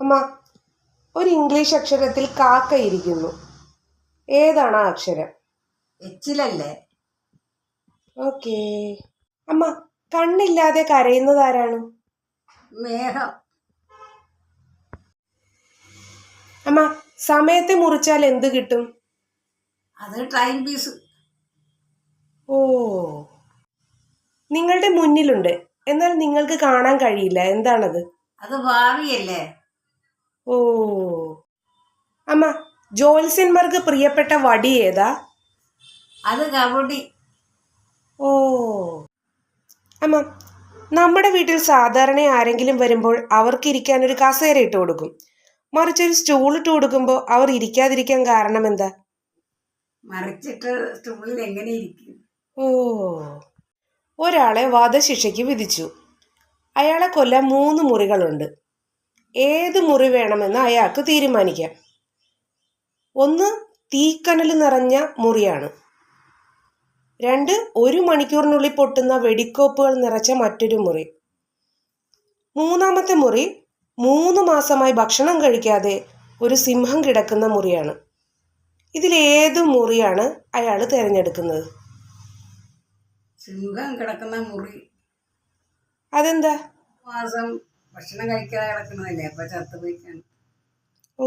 അമ്മ, ഒരു ഇംഗ്ലീഷ് അക്ഷരത്തിൽ കാക്ക ഇരിക്കുന്നു. ഏതാണ് ആ അക്ഷരം? എച്ചിലല്ലേ? ഓക്കേ. അമ്മ, കണ്ണില്ലാതെ കരയുന്നത് ആരാണ്? മേഘം. അമ്മ, സമയത്തെ മുറിച്ചാൽ എന്ത് കിട്ടും? അത് ടൈം പീസ്. ഓ, നിങ്ങളുടെ മുന്നിലുണ്ട്, എന്നാൽ നിങ്ങൾക്ക് കാണാൻ കഴിയില്ല, എന്താണത്? അത് ഭാവിയല്ലേ? ഓ. അമ്മ, ജ്യോത്സ്യന്മാർക്ക് പ്രിയപ്പെട്ട വടി ഏതാ? അത് കബഡി. ഓ. അമ്മ, നമ്മുടെ വീട്ടിൽ സാധാരണ ആരെങ്കിലും വരുമ്പോൾ അവർക്ക് ഇരിക്കാൻ ഒരു കസേര ഇട്ട് കൊടുക്കും. മറിച്ചൊരു സ്റ്റൂൾ ഇട്ട് കൊടുക്കുമ്പോൾ അവർ ഇരിക്കാതിരിക്കാൻ കാരണം എന്താ? മറിച്ചിട്ട് സ്റ്റൂളിൽ എങ്ങനെ ഇരിക്കും? ഓ. ഒരാളെ വധശിക്ഷയ്ക്ക് വിധിച്ചു. അയാളെ കൊല്ലാൻ 3 മുറികളുണ്ട്. ഏത് മുറി വേണമെന്ന് അയാൾക്ക് തീരുമാനിക്കാം. 1 തീക്കനൽ നിറഞ്ഞ മുറിയാണ്. 2 1 മണിക്കൂറിനുള്ളിൽ പൊട്ടുന്ന വെടിക്കോപ്പുകൾ നിറച്ച മറ്റൊരു മുറി. 3-മത്തെ മുറി 3 മാസമായി ഭക്ഷണം കഴിക്കാതെ ഒരു സിംഹം കിടക്കുന്ന മുറിയാണ്. ഇതിലേത് മുറിയാണ് അയാൾ തിരഞ്ഞെടുക്കുന്നത്? സിംഹം കിടക്കുന്ന മുറി. അതെന്താ? മാസം ഭക്ഷണം കഴിക്കാതെ കിടക്കുന്നതല്ലേ, അപ്പൊ ചത്തുപോയിക്കാണ്. ഓ.